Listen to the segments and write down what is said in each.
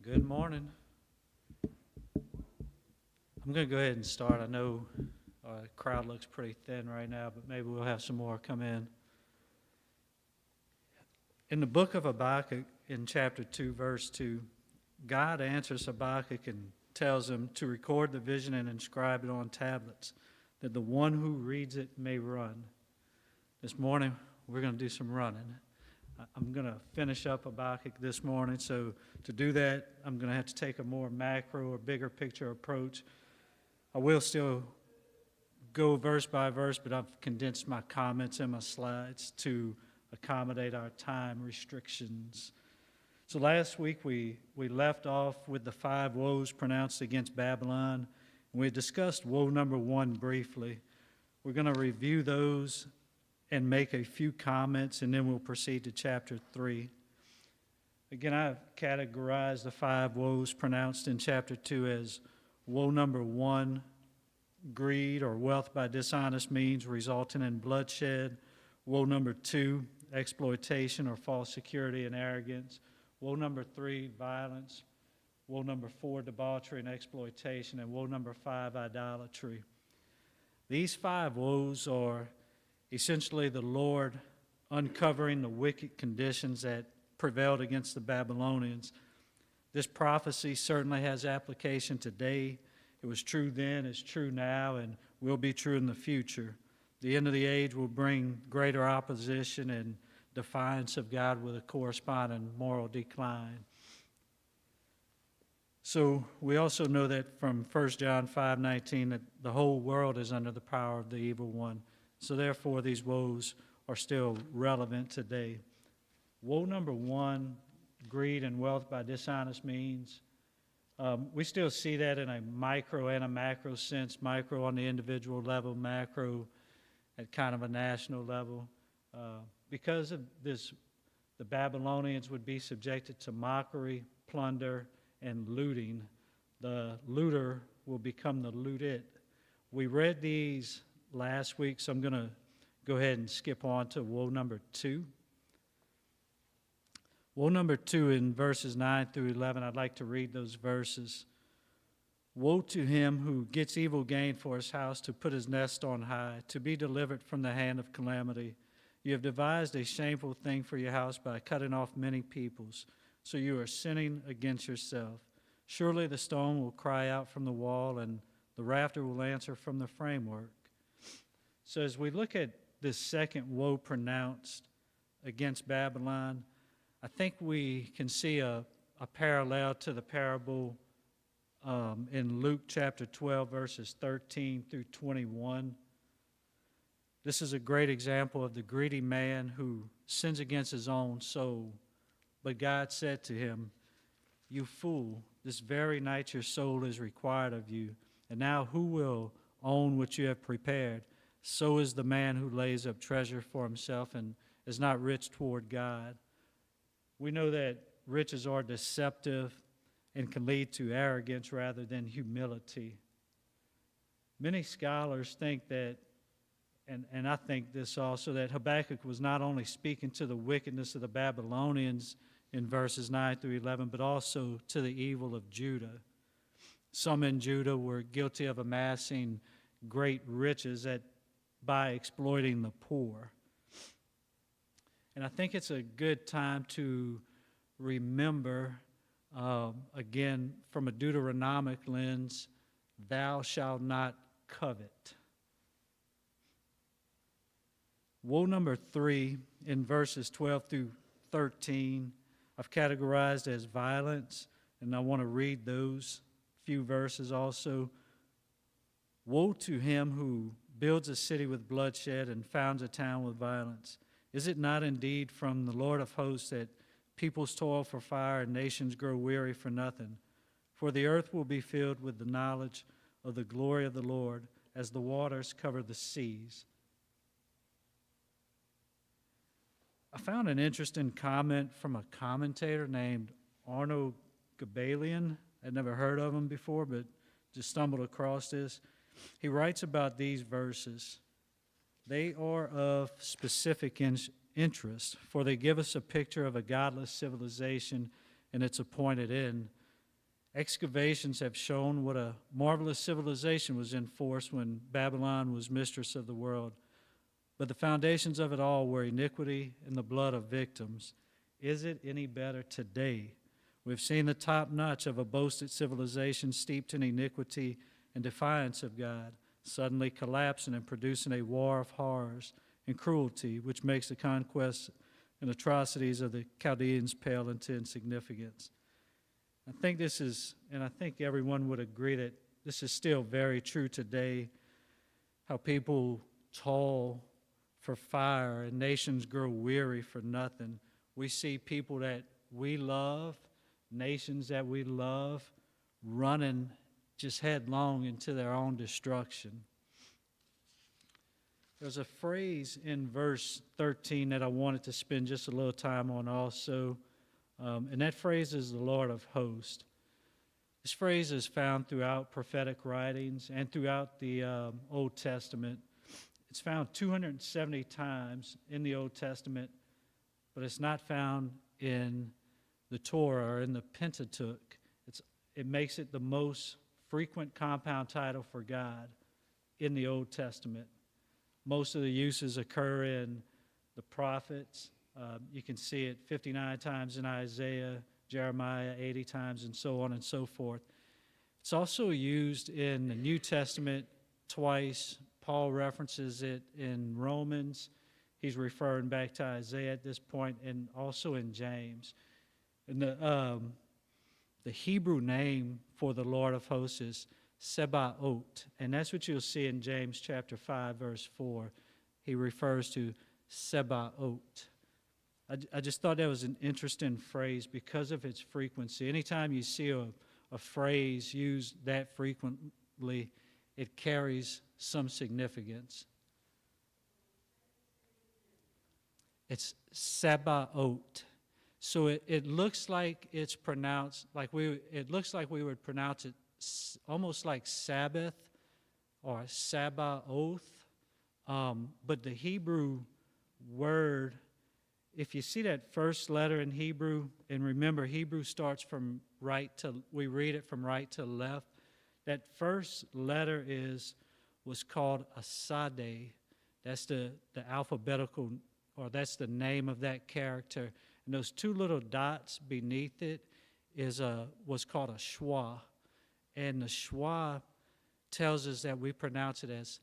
Good morning. I'm going to go ahead and start. I know the crowd looks pretty thin right now, but maybe we'll have some more come in. In the book of Habakkuk, in chapter 2, verse 2, God answers Habakkuk and tells him to record the vision and inscribe it on tablets, that the one who reads it may run. This morning, we're going to do some running. I'm going to finish up Habakkuk this morning, so to do that, I'm going to have to take a more macro or bigger picture approach. I will still go verse by verse, but I've condensed my comments and my slides to accommodate our time restrictions. So last week we left off with the 5 woes pronounced against Babylon, and we discussed woe number 1 briefly. We're going to review those and make a few comments, and then we'll proceed to chapter 3. Again, I've categorized the 5 woes pronounced in chapter 2 as woe number 1, greed or wealth by dishonest means resulting in bloodshed. Woe number 2, exploitation or false security and arrogance. Woe number 3, violence. Woe number 4, debauchery and exploitation. And woe number 5, idolatry. These 5 woes are essentially the Lord uncovering the wicked conditions that prevailed against the Babylonians. This prophecy certainly has application today. It was true then, it's true now, and will be true in the future. The end of the age will bring greater opposition and defiance of God with a corresponding moral decline. So we also know that from 1 John 5:19 that the whole world is under the power of the evil one. So therefore, these woes are still relevant today. Woe number 1, greed and wealth by dishonest means. We still see that in a micro and a macro sense, micro on the individual level, macro at kind of a national level. Because of this, the Babylonians would be subjected to mockery, plunder, and looting. The looter will become the looted. We read these last week, so I'm going to go ahead and skip on to woe number 2. Woe number 2 in verses 9 through 11, I'd like to read those verses. Woe to him who gets evil gain for his house, to put his nest on high, to be delivered from the hand of calamity. You have devised a shameful thing for your house by cutting off many peoples, so you are sinning against yourself. Surely the stone will cry out from the wall, and the rafter will answer from the framework. So as we look at this second woe pronounced against Babylon, I think we can see a parallel to the parable in Luke chapter 12, verses 13 through 21. This is a great example of the greedy man who sins against his own soul. But God said to him, "You fool, this very night your soul is required of you, and now who will own what you have prepared? So is the man who lays up treasure for himself and is not rich toward God." We know that riches are deceptive and can lead to arrogance rather than humility. Many scholars think that, and I think this also, that Habakkuk was not only speaking to the wickedness of the Babylonians in verses 9 through 11, but also to the evil of Judah. Some in Judah were guilty of amassing great riches by exploiting the poor. And I think it's a good time to remember, again, from a Deuteronomic lens, thou shalt not covet. Woe number 3 in verses 12 through 13, I've categorized as violence, and I want to read those few verses also. Woe to him who builds a city with bloodshed and founds a town with violence. Is it not indeed from the Lord of hosts that peoples toil for fire and nations grow weary for nothing? For the earth will be filled with the knowledge of the glory of the Lord as the waters cover the seas. I found an interesting comment from a commentator named Arno Gabalion. I'd never heard of him before, but just stumbled across this. He writes about these verses. They are of specific interest, for they give us a picture of a godless civilization and its appointed end. Excavations have shown what a marvelous civilization was in force when Babylon was mistress of the world. But the foundations of it all were iniquity and the blood of victims. Is it any better today? We've seen the top notch of a boasted civilization steeped in iniquity and defiance of God, suddenly collapsing and producing a war of horrors and cruelty, which makes the conquests and atrocities of the Chaldeans pale into insignificance. I think this is, and I think everyone would agree that this is still very true today, how people toil for fire and nations grow weary for nothing. We see people that we love, nations that we love, running just headlong into their own destruction. There's a phrase in verse 13 that I wanted to spend just a little time on also, and that phrase is the Lord of hosts. This phrase is found throughout prophetic writings and throughout the Old Testament. It's found 270 times in the Old Testament, but it's not found in the Torah or in the Pentateuch. It makes it the most frequent compound title for God in the Old Testament. Most of the uses occur in the prophets. You can see it 59 times in Isaiah, Jeremiah 80 times, and so on and so forth. It's also used in the New Testament twice. Paul references it in Romans. He's referring back to Isaiah at this point, and also in James. And the Hebrew name for the Lord of hosts is Sebaot, and that's what you'll see in James chapter 5, verse 4. He refers to Sebaot. I just thought that was an interesting phrase because of its frequency. Anytime you see a phrase used that frequently, it carries some significance. It's Sebaot. So it looks like it's pronounced it looks like we would pronounce it almost like Sabbath or Sabaoth, but the Hebrew word, if you see that first letter in Hebrew, and remember Hebrew starts from we read it from right to left, that first letter was called a Sade. That's the alphabetical, or that's the name of that character. And those two little dots beneath it was called a schwa. And the schwa tells us that we pronounce it as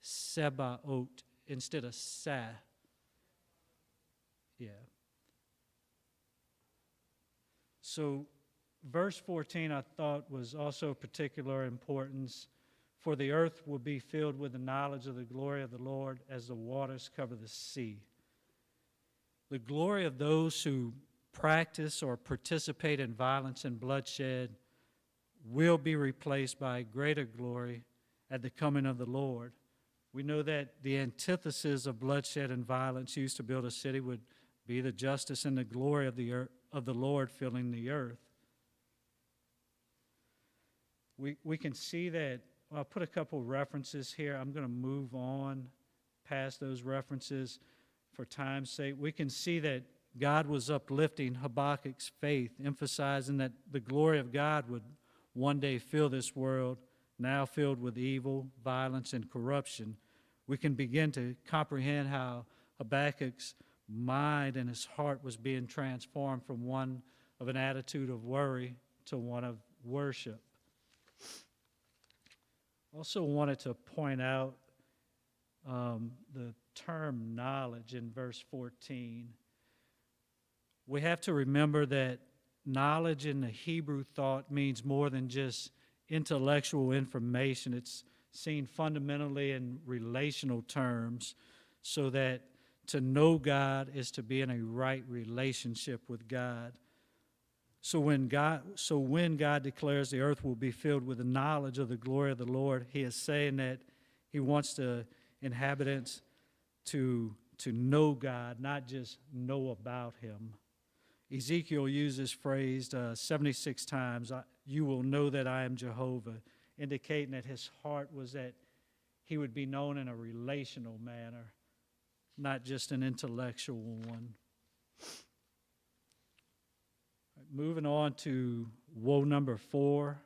Sebaot, instead of sa. Yeah. So verse 14 I thought was also of particular importance. For the earth will be filled with the knowledge of the glory of the Lord as the waters cover the sea. The glory of those who practice or participate in violence and bloodshed will be replaced by greater glory at the coming of the Lord. We know that the antithesis of bloodshed and violence used to build a city would be the justice and the glory of the Lord filling the earth. We can see that. I'll put a couple references here. I'm going to move on past those references for time's sake. We can see that God was uplifting Habakkuk's faith, emphasizing that the glory of God would one day fill this world, now filled with evil, violence, and corruption. We can begin to comprehend how Habakkuk's mind and his heart was being transformed from one of an attitude of worry to one of worship. Also wanted to point out the term knowledge in verse 14. We have to remember that knowledge in the Hebrew thought means more than just intellectual information. It's seen fundamentally in relational terms, so that to know God is to be in a right relationship with God. So when God declares the earth will be filled with the knowledge of the glory of the Lord, he is saying that he wants the inhabitants to know God, not just know about him. Ezekiel used this phrase 76 times, you will know that I am Jehovah, indicating that his heart was that he would be known in a relational manner, not just an intellectual one. Moving on to woe number 4.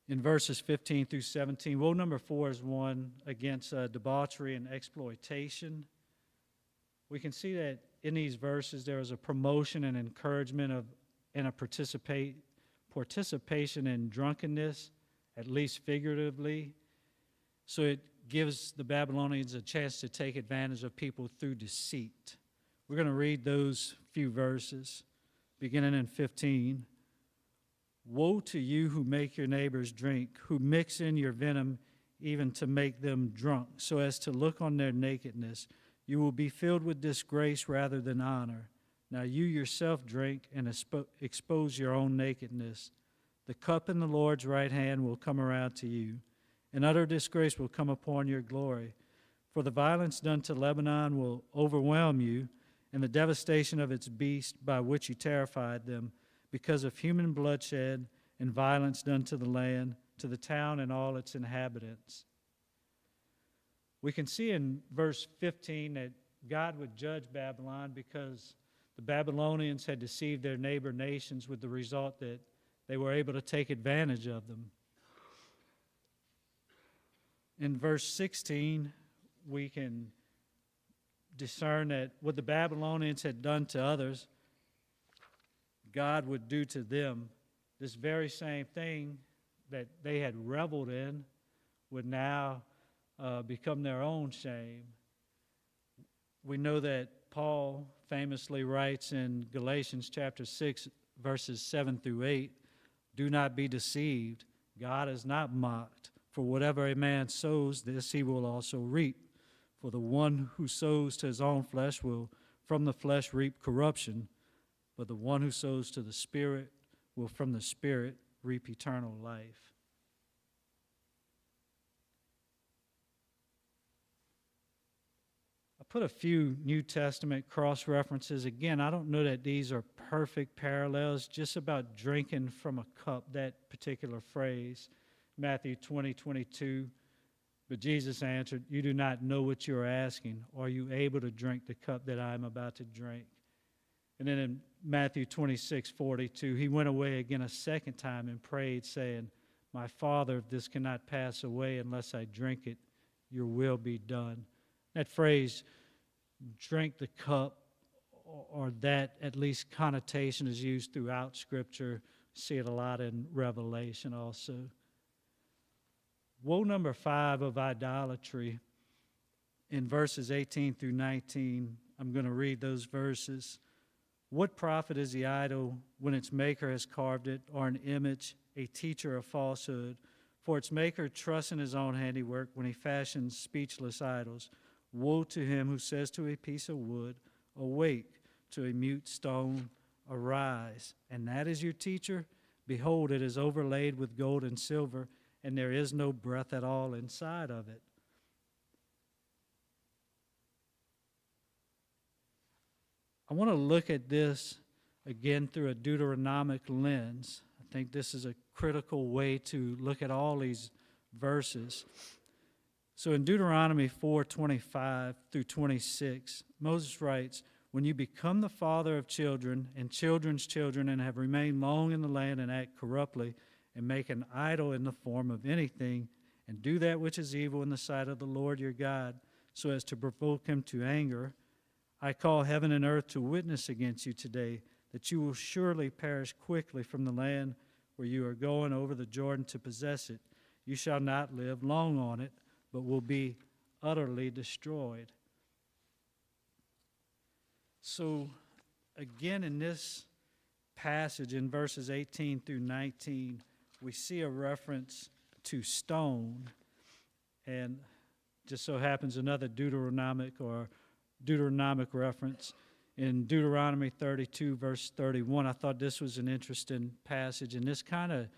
In verses 15 through 17, woe number 4 is one against debauchery and exploitation. We can see that in these verses there is a promotion and encouragement of and a participation in drunkenness, at least figuratively. So it gives the Babylonians a chance to take advantage of people through deceit. We're going to read those few verses, beginning in 15. Woe to you who make your neighbors drink, who mix in your venom even to make them drunk, so as to look on their nakedness. You will be filled with disgrace rather than honor. Now you yourself drink and expose your own nakedness. The cup in the Lord's right hand will come around to you, and utter disgrace will come upon your glory. For the violence done to Lebanon will overwhelm you, and the devastation of its beast by which you terrified them, because of human bloodshed and violence done to the land, to the town and all its inhabitants. We can see in verse 15 that God would judge Babylon because the Babylonians had deceived their neighbor nations, with the result that they were able to take advantage of them. In verse 16, we can discern that what the Babylonians had done to others, God would do to them. This very same thing that they had reveled in would now become their own shame. We know that Paul famously writes in Galatians chapter 6, verses 7 through 8, "Do not be deceived. God is not mocked. For whatever a man sows, this he will also reap. For the one who sows to his own flesh will from the flesh reap corruption, but the one who sows to the Spirit will from the Spirit reap eternal life." I put a few New Testament cross-references. Again, I don't know that these are perfect parallels, just about drinking from a cup, that particular phrase. Matthew 20:22. But Jesus answered, "You do not know what you are asking. Are you able to drink the cup that I am about to drink?" And then in Matthew 26:42, he went away again a second time and prayed, saying, "My Father, if this cannot pass away unless I drink it, your will be done." That phrase, drink the cup, or that at least connotation is used throughout Scripture. See it a lot in Revelation also. Woe number 5 of idolatry, in verses 18 through 19. I'm going to read those verses. "What profit is the idol when its maker has carved it, or an image, a teacher of falsehood? For its maker trusts in his own handiwork when he fashions speechless idols. Woe to him who says to a piece of wood, 'Awake,' to a mute stone, 'Arise.' And that is your teacher? Behold, it is overlaid with gold and silver, and there is no breath at all inside of it." I want to look at this again through a Deuteronomic lens. I think this is a critical way to look at all these verses. So in Deuteronomy 4:25 through 26, Moses writes, "When you become the father of children and children's children and have remained long in the land and act corruptly and make an idol in the form of anything and do that which is evil in the sight of the Lord your God so as to provoke him to anger, I call heaven and earth to witness against you today that you will surely perish quickly from the land where you are going over the Jordan to possess it. You shall not live long on it, but will be utterly destroyed." So, again, in this passage in verses 18 through 19, we see a reference to stone, and just so happens another Deuteronomic reference in Deuteronomy 32, verse 31. I thought this was an interesting passage, and this kind of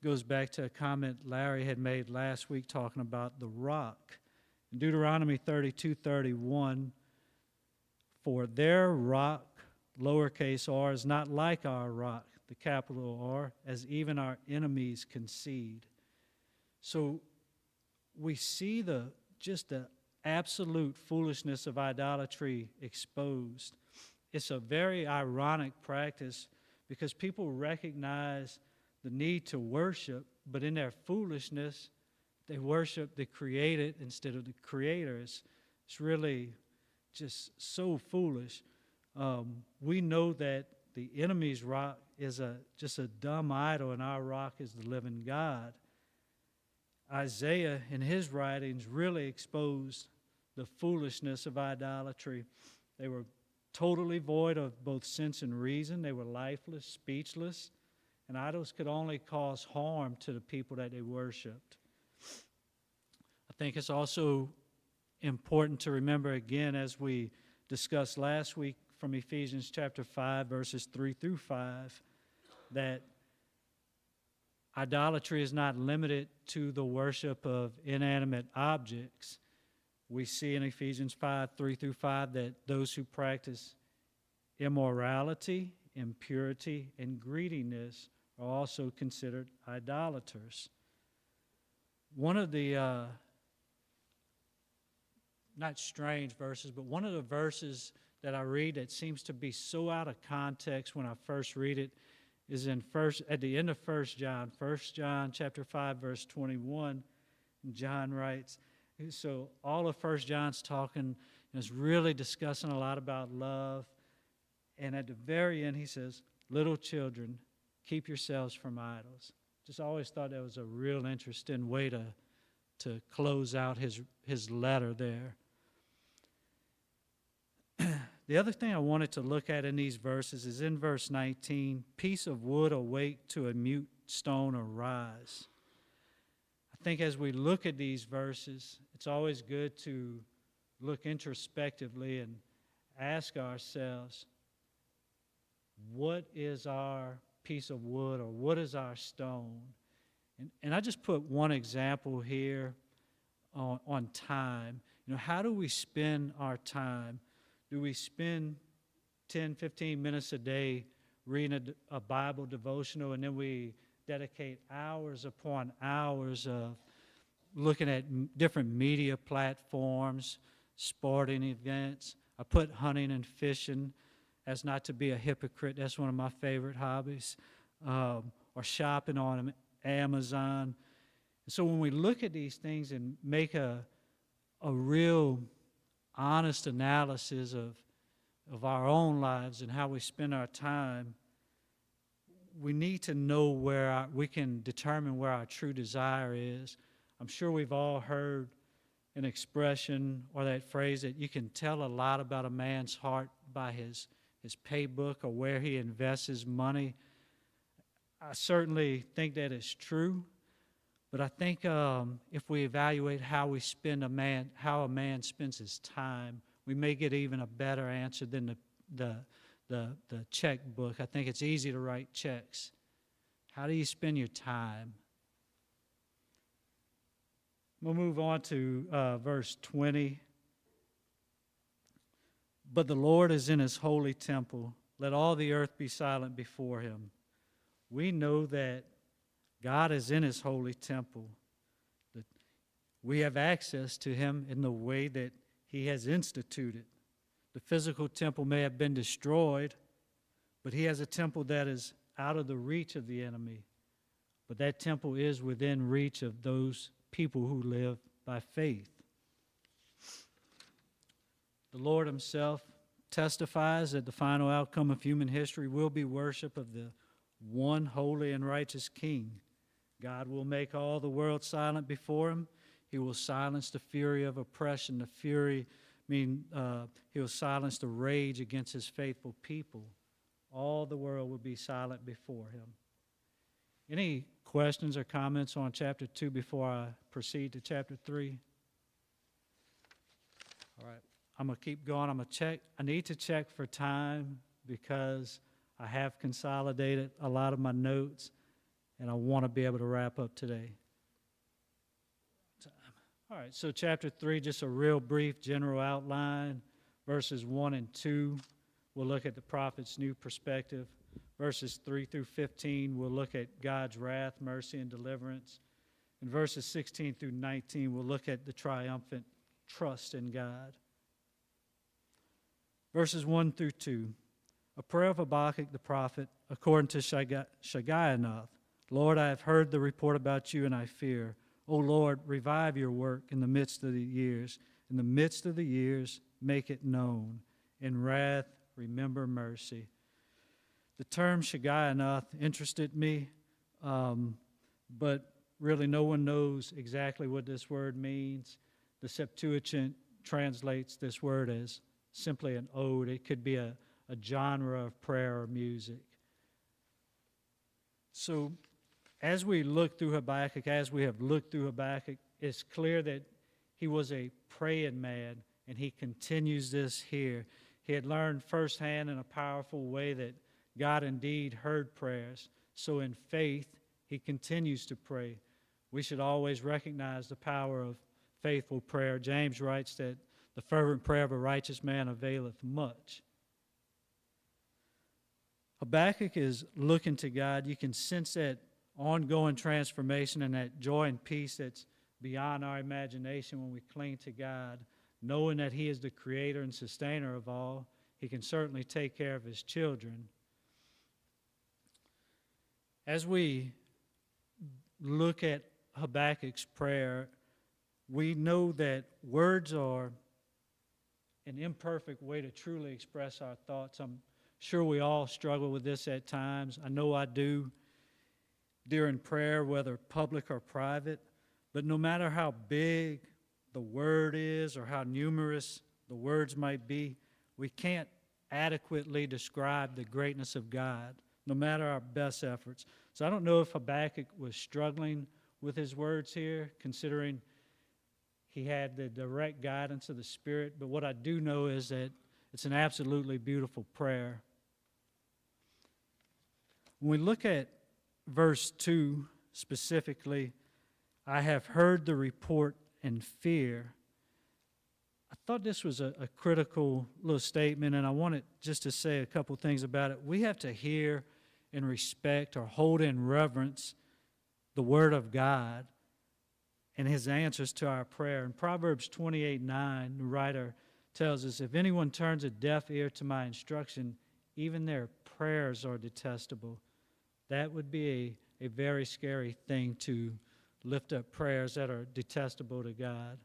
goes back to a comment Larry had made last week talking about the rock. In Deuteronomy 32:31, "For their rock, lowercase r, is not like our rock," the capital R, "as even our enemies concede." So we see just the absolute foolishness of idolatry exposed. it's a very ironic practice because people recognize the need to worship, but in their foolishness, they worship the created instead of the creator. It's really just so foolish. We know that the enemy's rock is just a dumb idol, and our rock is the living God. Isaiah, in his writings, really exposed the foolishness of idolatry. They were totally void of both sense and reason. They were lifeless, speechless, and idols could only cause harm to the people that they worshiped. I think it's also important to remember again, as we discussed last week from Ephesians chapter 5, verses 3 through 5, that idolatry is not limited to the worship of inanimate objects. We see in Ephesians 5, 3 through 5, that those who practice immorality, impurity, and greediness are also considered idolaters. One of the, not strange verses, but one of the verses that I read that seems to be so out of context when I first read it is at the end of 1 John. 1 John chapter 5, verse 21, John writes, so all of 1 John's talking, is really discussing a lot about love. And at the very end, he says, little children, keep yourselves from idols. Just always thought that was a real interesting way to close out his letter there. The other thing I wanted to look at in these verses is in verse 19, piece of wood awake to a mute stone arise. I think as we look at these verses, it's always good to look introspectively and ask ourselves, what is our piece of wood or what is our stone? And I just put one example here on time. How do we spend our time? Do we spend 10, 15 minutes a day reading a Bible devotional, and then we dedicate hours upon hours of looking at different media platforms, sporting events? I put hunting and fishing as not to be a hypocrite. That's one of my favorite hobbies. Or shopping on Amazon. So when we look at these things and make a real honest analysis of our own lives and how we spend our time, we need to know we can determine where our true desire is. I'm sure we've all heard an expression or that phrase that you can tell a lot about a man's heart by his paybook or where he invests his money. I certainly think that is true, but I think if we evaluate how a man spends his time, we may get even a better answer than the checkbook. I think it's easy to write checks. How do you spend your time? We'll move on to verse 20. But the Lord is in his holy temple. Let all the earth be silent before him. We know that God is in his holy temple, that we have access to him in the way that he has instituted. The physical temple may have been destroyed, but he has a temple that is out of the reach of the enemy. But that temple is within reach of those people who live by faith. The Lord himself testifies that the final outcome of human history will be worship of the one holy and righteous King. God will make all the world silent before him. He will silence the fury of oppression. He will silence the rage against his faithful people. All the world will be silent before him. Any questions or comments on chapter 2 before I proceed to chapter 3? All right, I'm going to keep going. I'm going to check. I need to check for time because I have consolidated a lot of my notes, and I want to be able to wrap up today. All right, so chapter 3, just a real brief general outline. Verses 1 and 2, we'll look at the prophet's new perspective. Verses 3 through 15, we'll look at God's wrath, mercy, and deliverance. In verses 16 through 19, we'll look at the triumphant trust in God. Verses 1 through 2. A prayer of Habakkuk the prophet, according to Shagionoth. Lord, I have heard the report about you, and I fear. O Lord, revive your work in the midst of the years. In the midst of the years, make it known. In wrath, remember mercy. The term Shagionoth interested me, but really no one knows exactly what this word means. The Septuagint translates this word as simply an ode. It could be a genre of prayer or music. So as we look through Habakkuk, as we have looked through Habakkuk, it's clear that he was a praying man, and he continues this here. He had learned firsthand in a powerful way that God indeed heard prayers. So in faith, he continues to pray. We should always recognize the power of faithful prayer. James writes that the fervent prayer of a righteous man availeth much. Habakkuk is looking to God. You can sense that ongoing transformation and that joy and peace that's beyond our imagination when we cling to God, knowing that he is the creator and sustainer of all. He can certainly take care of his children. As we look at Habakkuk's prayer, we know that words are an imperfect way to truly express our thoughts. I'm sure we all struggle with this at times. I know I do during prayer, whether public or private. But no matter how big the word is or how numerous the words might be, we can't adequately describe the greatness of God, no matter our best efforts. So I don't know if Habakkuk was struggling with his words here, considering he had the direct guidance of the Spirit. But what I do know is that it's an absolutely beautiful prayer. When we look at verse 2 specifically, I have heard the report and fear. I thought this was a critical little statement, and I wanted just to say a couple things about it. We have to hear and respect or hold in reverence the Word of God and His answers to our prayer. In Proverbs 28:9, the writer tells us, if anyone turns a deaf ear to my instruction, even their prayers are detestable. That would be a very scary thing, to lift up prayers that are detestable to God.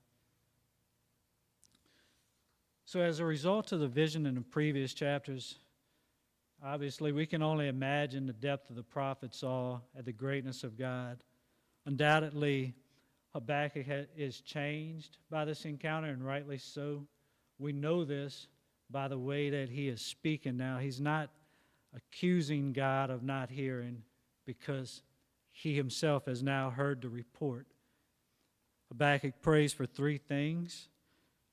So as a result of the vision in the previous chapters, obviously we can only imagine the depth of the prophet's awe at the greatness of God. Undoubtedly, Habakkuk is changed by this encounter, and rightly so. We know this by the way that he is speaking now. He's not accusing God of not hearing, because he himself has now heard the report. Habakkuk prays for three things: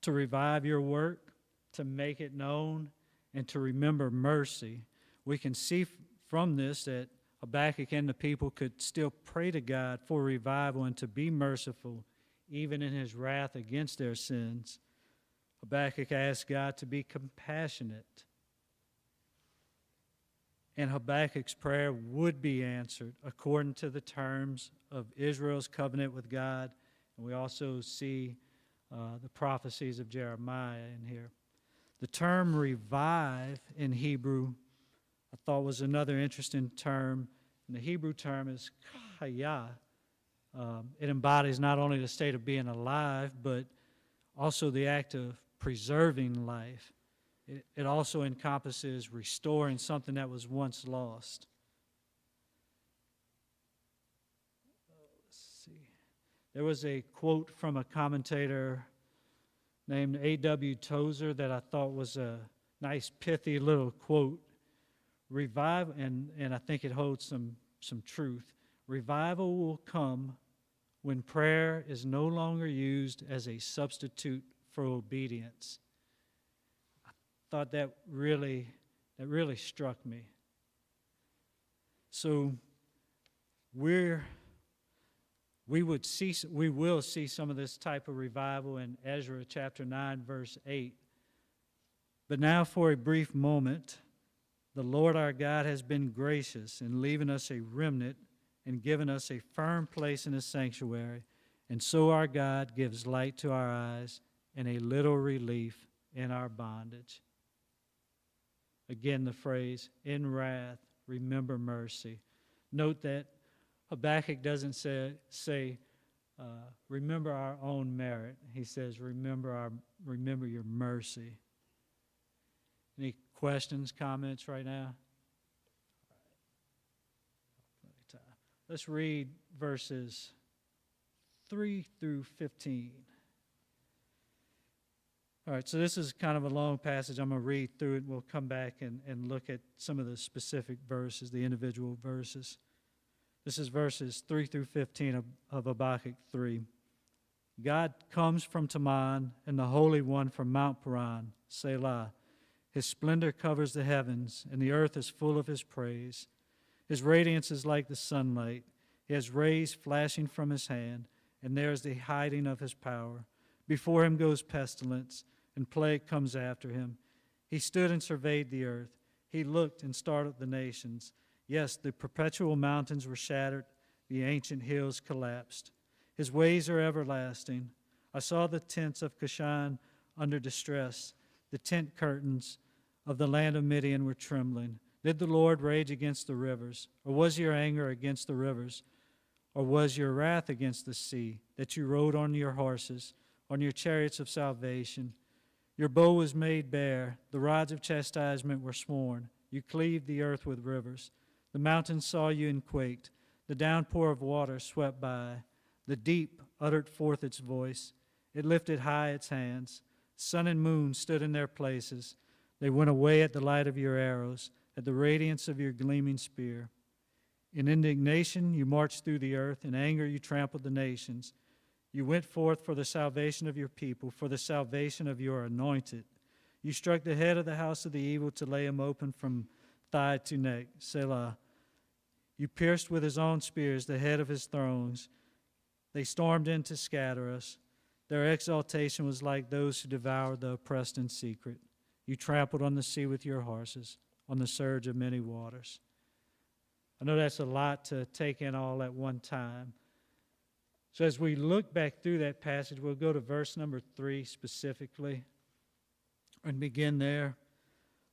to revive your work, to make it known, and to remember mercy. We can see from this that Habakkuk and the people could still pray to God for revival and to be merciful, even in his wrath against their sins. Habakkuk asked God to be compassionate, and Habakkuk's prayer would be answered according to the terms of Israel's covenant with God. And we also see the prophecies of Jeremiah in here. The term revive in Hebrew, I thought, was another interesting term. And the Hebrew term is chaya. It embodies not only the state of being alive, but also the act of preserving life. It also encompasses restoring something that was once lost. Let's see. There was a quote from a commentator named A.W. Tozer that I thought was a nice, pithy little quote. Revive, and I think it holds some truth. Revival will come when prayer is no longer used as a substitute for obedience. Thought that really struck me. So we will see some of this type of revival in Ezra chapter 9, verse 8. But now for a brief moment, the Lord our God has been gracious in leaving us a remnant and given us a firm place in His sanctuary. And so our God gives light to our eyes and a little relief in our bondage. Again, the phrase, in wrath, remember mercy. Note that Habakkuk doesn't say remember our own merit. He says, remember your mercy. Any questions, comments right now? Let's read verses 3 through 15. All right, so this is kind of a long passage. I'm going to read through it. We'll come back and look at some of the specific verses, the individual verses. This is verses 3 through 15 of Habakkuk 3. God comes from Teman, and the Holy One from Mount Paran, Selah. His splendor covers the heavens, and the earth is full of his praise. His radiance is like the sunlight. He has rays flashing from his hand, and there is the hiding of his power. Before him goes pestilence, and plague comes after him. He stood and surveyed the earth. He looked and startled the nations. Yes, the perpetual mountains were shattered. The ancient hills collapsed. His ways are everlasting. I saw the tents of Cushan under distress. The tent curtains of the land of Midian were trembling. Did the Lord rage against the rivers? Or was your anger against the rivers? Or was your wrath against the sea, that you rode on your horses, on your chariots of salvation? Your bow was made bare. The rods of chastisement were sworn. You cleaved the earth with rivers. The mountains saw you and quaked. The downpour of water swept by. The deep uttered forth its voice. It lifted high its hands. Sun and moon stood in their places. They went away at the light of your arrows, at the radiance of your gleaming spear. In indignation you marched through the earth. In anger you trampled the nations. You went forth for the salvation of your people, for the salvation of your anointed. You struck the head of the house of the evil to lay him open from thigh to neck. Selah. You pierced with his own spears the head of his thrones. They stormed in to scatter us. Their exaltation was like those who devoured the oppressed in secret. You trampled on the sea with your horses, on the surge of many waters. I know that's a lot to take in all at one time. So as we look back through that passage, we'll go to verse number 3 specifically and begin there.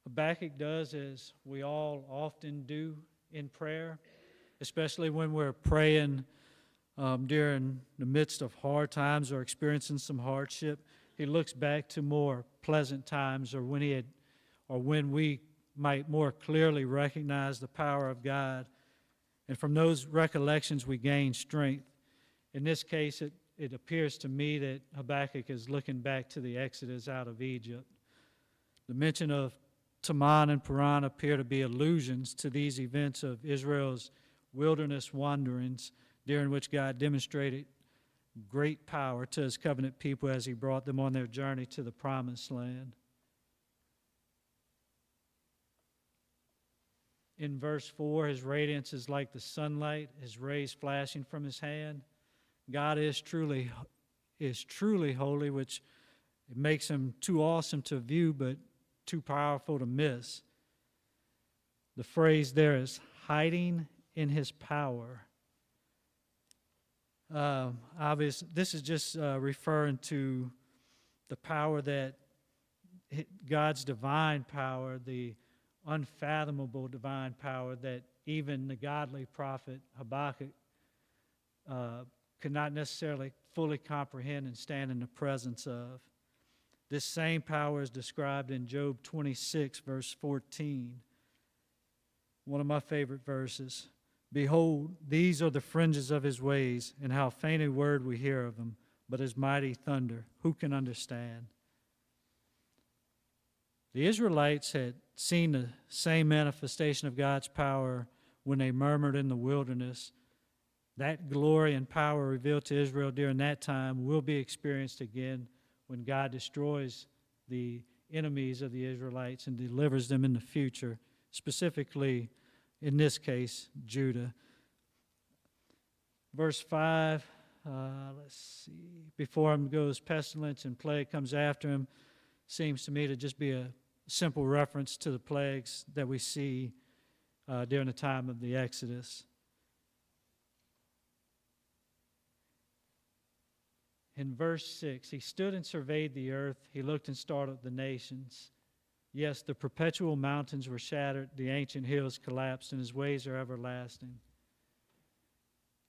Habakkuk does as we all often do in prayer, especially when we're praying during the midst of hard times or experiencing some hardship. He looks back to more pleasant times, or when we might more clearly recognize the power of God. And from those recollections, we gain strength. In this case, it appears to me that Habakkuk is looking back to the Exodus out of Egypt. The mention of Teman and Paran appear to be allusions to these events of Israel's wilderness wanderings, during which God demonstrated great power to his covenant people as he brought them on their journey to the promised land. In verse 4, his radiance is like the sunlight, his rays flashing from his hand. God is truly holy, which it makes him too awesome to view, but too powerful to miss. The phrase there is hiding in his power. This is just referring to the power that God's divine power, the unfathomable divine power that even the godly prophet Habakkuk could not necessarily fully comprehend and stand in the presence of. This same power is described in Job 26, verse 14. One of my favorite verses. Behold, these are the fringes of his ways, and how faint a word we hear of him, but his mighty thunder, who can understand? The Israelites had seen the same manifestation of God's power when they murmured in the wilderness. That glory and power revealed to Israel during that time will be experienced again when God destroys the enemies of the Israelites and delivers them in the future, specifically, in this case, Judah. Verse 5, let's see. Before him goes pestilence and plague comes after him. Seems to me to just be a simple reference to the plagues that we see during the time of the Exodus. In verse 6, he stood and surveyed the earth. He looked and startled the nations. Yes, the perpetual mountains were shattered, the ancient hills collapsed, and his ways are everlasting.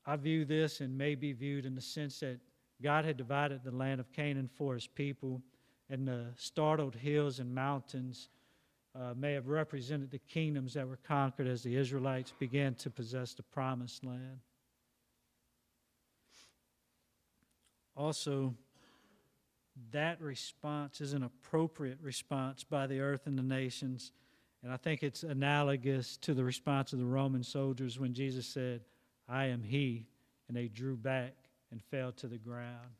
I view this and may be viewed in the sense that God had divided the land of Canaan for his people, and the startled hills and mountains may have represented the kingdoms that were conquered as the Israelites began to possess the promised land. Also, that response is an appropriate response by the earth and the nations, and I think it's analogous to the response of the Roman soldiers when Jesus said, "I am he," and they drew back and fell to the ground.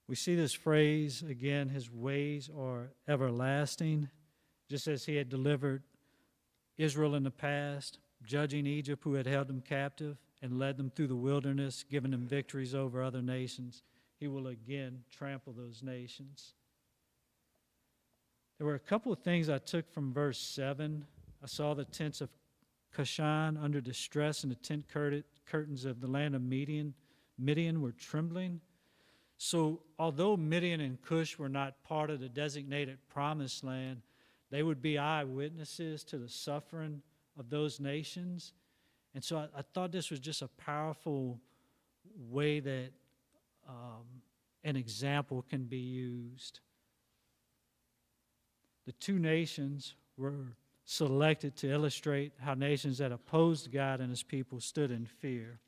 We see this phrase again, his ways are everlasting, just as he had delivered Israel in the past, judging Egypt who had held them captive and led them through the wilderness, giving them victories over other nations. He will again trample those nations. There were a couple of things I took from verse 7. I saw the tents of Cushan under distress, and the tent curtains of the land of Midian were trembling. So although Midian and Cush were not part of the designated promised land, they would be eyewitnesses to the suffering of those nations. And so I thought this was just a powerful way that an example can be used. The two nations were selected to illustrate how nations that opposed God and his people stood in fear.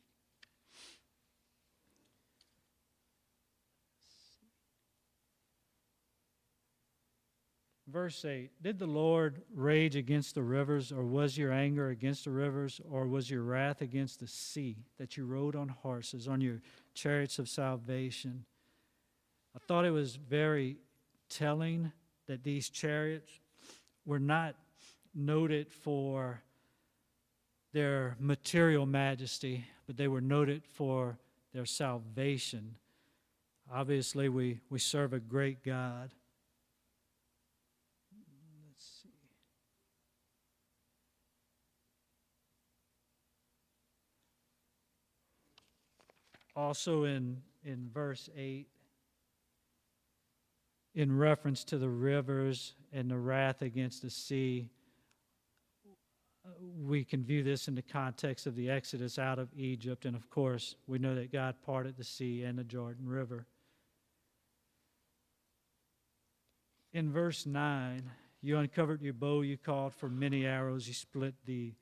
Verse 8, did the Lord rage against the rivers, or was your anger against the rivers, or was your wrath against the sea, that you rode on horses, on your chariots of salvation? I thought it was very telling that these chariots were not noted for their material majesty, but they were noted for their salvation. Obviously, we serve a great God. Also in verse 8, in reference to the rivers and the wrath against the sea, we can view this in the context of the Exodus out of Egypt. And of course, we know that God parted the sea and the Jordan River. In verse 9, you uncovered your bow, you called for many arrows, you split the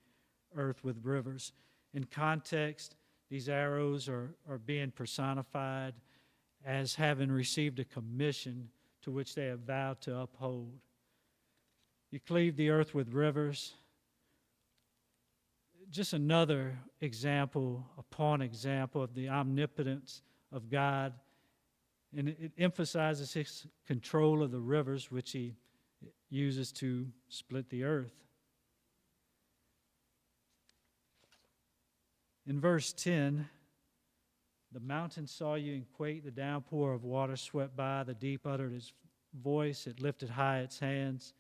earth with rivers. In context, these arrows are being personified as having received a commission to which they have vowed to uphold. You cleave the earth with rivers. Just another example upon example of the omnipotence of God. And it emphasizes his control of the rivers, which he uses to split the earth. In verse 10, the mountains saw you and quaked, the downpour of water swept by, the deep uttered its voice, it lifted high its hands.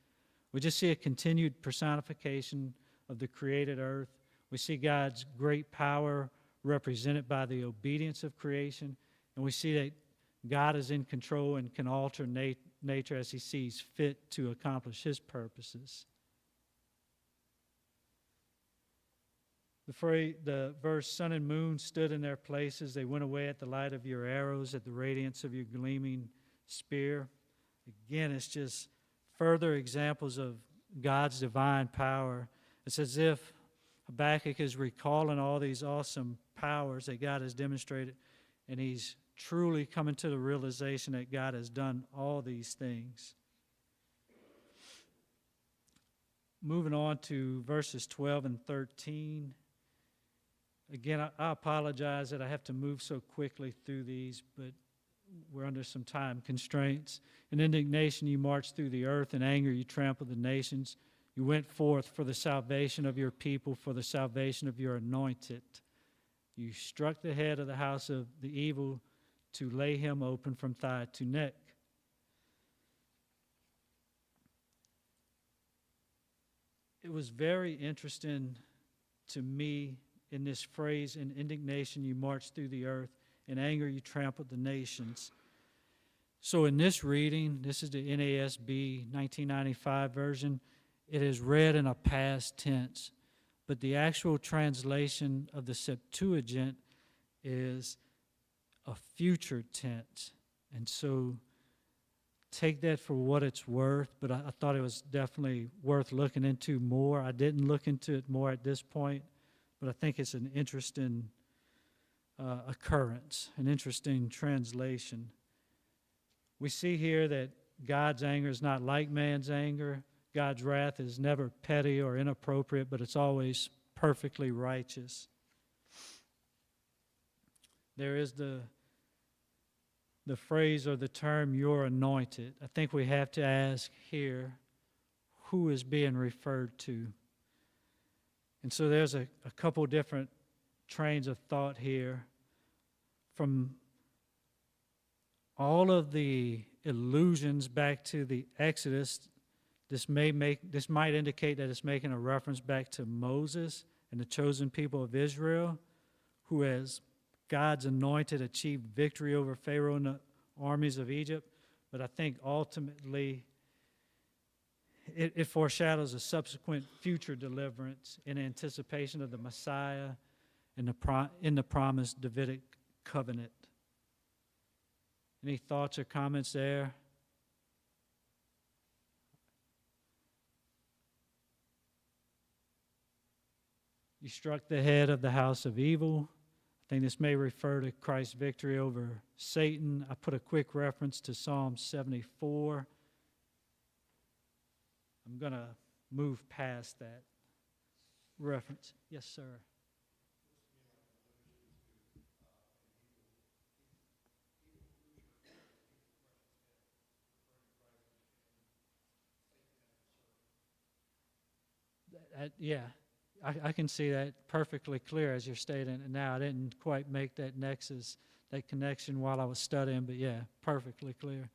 We just see a continued personification of the created earth. We see God's great power represented by the obedience of creation, and we see that God is in control and can alter nature as he sees fit to accomplish his purposes. The verse, sun and moon stood in their places. They went away at the light of your arrows, at the radiance of your gleaming spear. Again, it's just further examples of God's divine power. It's as if Habakkuk is recalling all these awesome powers that God has demonstrated, and he's truly coming to the realization that God has done all these things. Moving on to verses 12 and 13. Again, I apologize that I have to move so quickly through these, but we're under some time constraints. In indignation you marched through the earth, in anger you trampled the nations. You went forth for the salvation of your people, for the salvation of your anointed. You struck the head of the house of the evil to lay him open from thigh to neck. It was very interesting to me in this phrase, in indignation you marched through the earth, in anger you trampled the nations. So in this reading, this is the NASB 1995 version, it is read in a past tense, but the actual translation of the Septuagint is a future tense. And so take that for what it's worth, but I thought it was definitely worth looking into more. I didn't look into it more at this point, but I think it's an interesting occurrence, an interesting translation. We see here that God's anger is not like man's anger. God's wrath is never petty or inappropriate, but it's always perfectly righteous. There is the phrase or the term, "you're anointed." I think we have to ask here, who is being referred to? And so there's a couple different trains of thought here. From all of the allusions back to the Exodus, this might indicate that it's making a reference back to Moses and the chosen people of Israel, who, as God's anointed, achieved victory over Pharaoh and the armies of Egypt. But I think ultimately it foreshadows a subsequent future deliverance in anticipation of the Messiah in the promised Davidic covenant. Any thoughts or comments there? You struck the head of the house of evil. I think this may refer to Christ's victory over Satan. I put a quick reference to Psalm 74. I'm going to move past that reference. Yes, sir. Yeah, I can see that perfectly clear as you're stating it now. I didn't quite make that nexus, that connection while I was studying, but yeah, perfectly clear.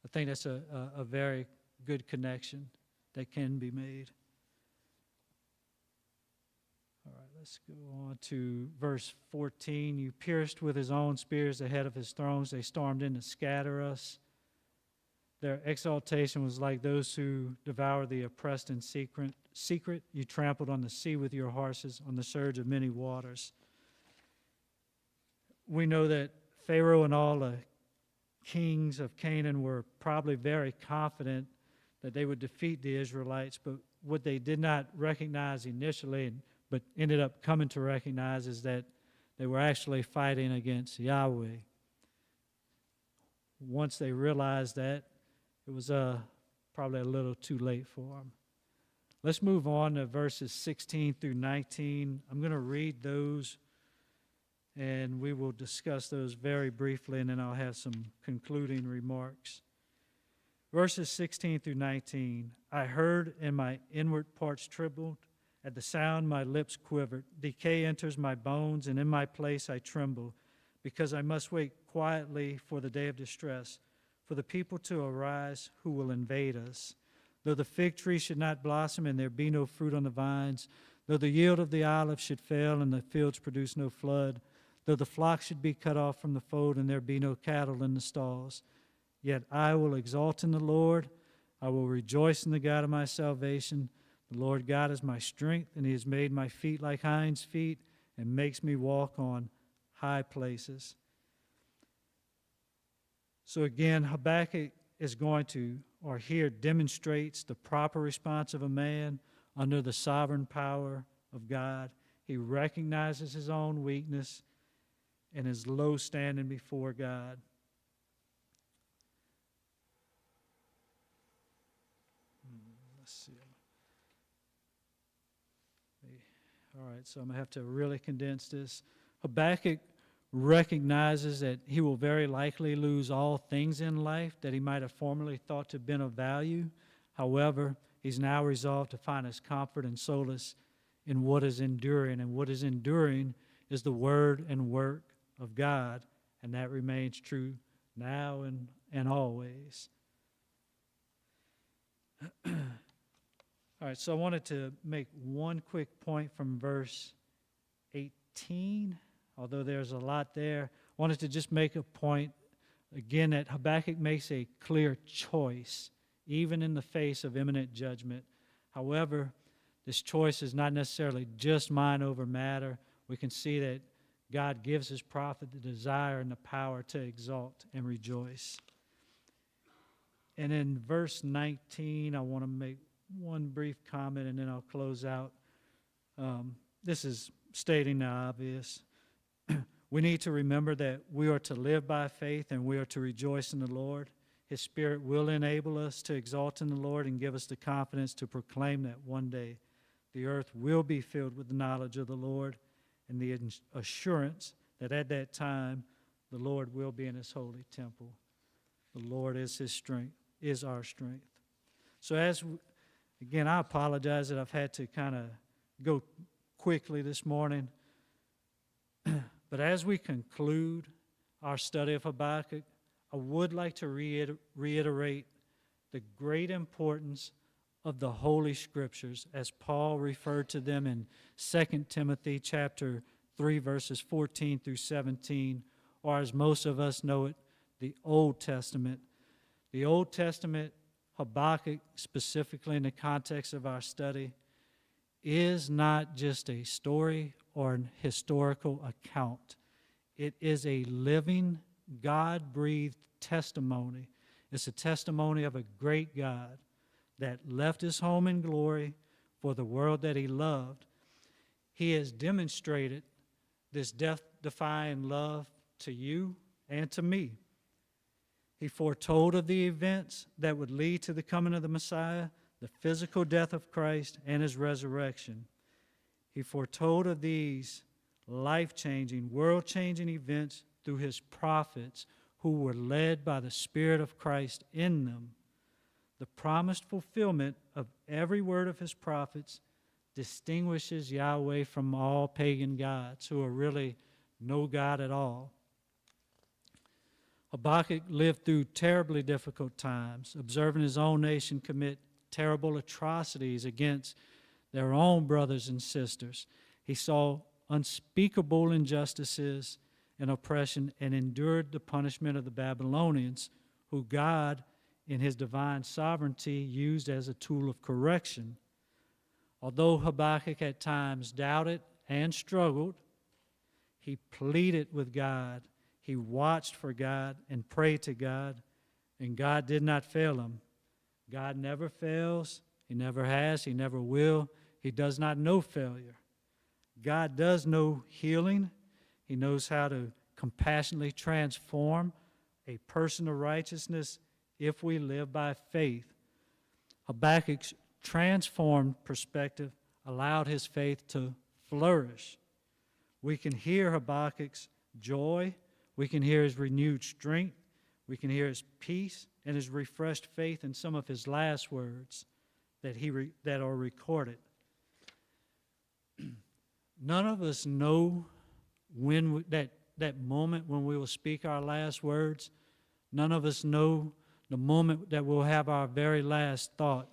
I think that's a very good connection that can be made. All right, let's go on to verse 14. You pierced with his own spears the head of his thrones. They stormed in to scatter us. Their exaltation was like those who devour the oppressed in secret. You trampled on the sea with your horses, on the surge of many waters. We know that Pharaoh and all the kings of Canaan were probably very confident that they would defeat the Israelites, but what they did not recognize initially, but ended up coming to recognize, is that they were actually fighting against Yahweh. Once they realized that, it was probably a little too late for them. Let's move on to verses 16 through 19. I'm going to read those, and we will discuss those very briefly, and then I'll have some concluding remarks. Verses 16 through 19. I heard, and my inward parts trembled. At the sound, my lips quivered. Decay enters my bones, and in my place I tremble, because I must wait quietly for the day of distress, for the people to arise who will invade us. Though the fig tree should not blossom and there be no fruit on the vines, though the yield of the olive should fail and the fields produce no flood, though the flock should be cut off from the fold and there be no cattle in the stalls, yet I will exult in the Lord. I will rejoice in the God of my salvation. The Lord God is my strength, and he has made my feet like hinds' feet and makes me walk on high places. So again, Habakkuk is going to, or here demonstrates the proper response of a man under the sovereign power of God. He recognizes his own weakness and his low standing before God. Let's see. All right, so I'm going to have to really condense this. Habakkuk recognizes that he will very likely lose all things in life that he might have formerly thought to have been of value. However, he's now resolved to find his comfort and solace in what is enduring, and what is enduring is the word and work of God, and that remains true now and always. All right, so I wanted to make one quick point from verse 18. Although there's a lot there, I wanted to just make a point Again, that Habakkuk makes a clear choice, even in the face of imminent judgment. However, this choice is not necessarily just mind over matter. We can see that God gives his prophet the desire and the power to exalt and rejoice. And in verse 19, I want to make one brief comment and then I'll close out. This is stating the obvious. We need to remember that we are to live by faith and we are to rejoice in the Lord. His Spirit will enable us to exalt in the Lord and give us the confidence to proclaim that one day the earth will be filled with the knowledge of the Lord and the assurance that at that time the Lord will be in his holy temple. The Lord is his strength, is our strength. So again, I apologize that I've had to kind of go quickly this morning. But as we conclude our study of Habakkuk, I would like to reiterate the great importance of the Holy Scriptures as Paul referred to them in 2 Timothy chapter 3, verses 14 through 17, or as most of us know it, the Old Testament. The Old Testament, Habakkuk, specifically in the context of our study, is not just a story or an historical account. It is a living, God-breathed testimony. It's a testimony of a great God that left his home in glory for the world that he loved. He has demonstrated this death-defying love to you and to me. He foretold of the events that would lead to the coming of the Messiah, the physical death of Christ, and his resurrection. He foretold of these life-changing, world-changing events through his prophets who were led by the Spirit of Christ in them. The promised fulfillment of every word of his prophets distinguishes Yahweh from all pagan gods who are really no God at all. Habakkuk lived through terribly difficult times, observing his own nation commit terrible atrocities against their own brothers and sisters. He saw unspeakable injustices and oppression and endured the punishment of the Babylonians, who God, in his divine sovereignty, used as a tool of correction. Although Habakkuk at times doubted and struggled, he pleaded with God. He watched for God and prayed to God, and God did not fail him. God never fails. He never has. He never will. He does not know failure. God does know healing. He knows how to compassionately transform a person to righteousness if we live by faith. Habakkuk's transformed perspective allowed his faith to flourish. We can hear Habakkuk's joy. We can hear his renewed strength. We can hear his peace and his refreshed faith in some of his last words that are recorded. None of us know when that moment when we will speak our last words. None of us know the moment that we'll have our very last thought.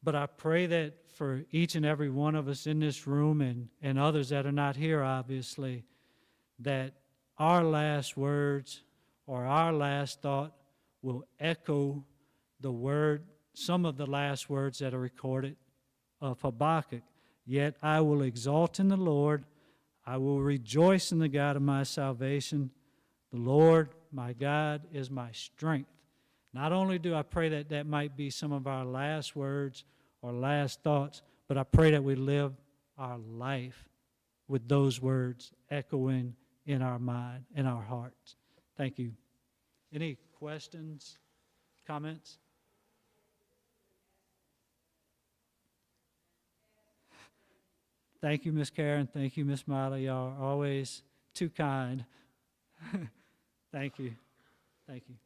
But I pray that for each and every one of us in this room and others that are not here, obviously, that our last words or our last thought will echo some of the last words that are recorded of Habakkuk. Yet I will exalt in the Lord. I will rejoice in the God of my salvation. The Lord, my God, is my strength. Not only do I pray that that might be some of our last words or last thoughts, but I pray that we live our life with those words echoing in our mind, in our hearts. Thank you. Any questions, comments? Thank you, Miss Karen. Thank you, Miss Miley. Y'all are always too kind. Thank you. Thank you.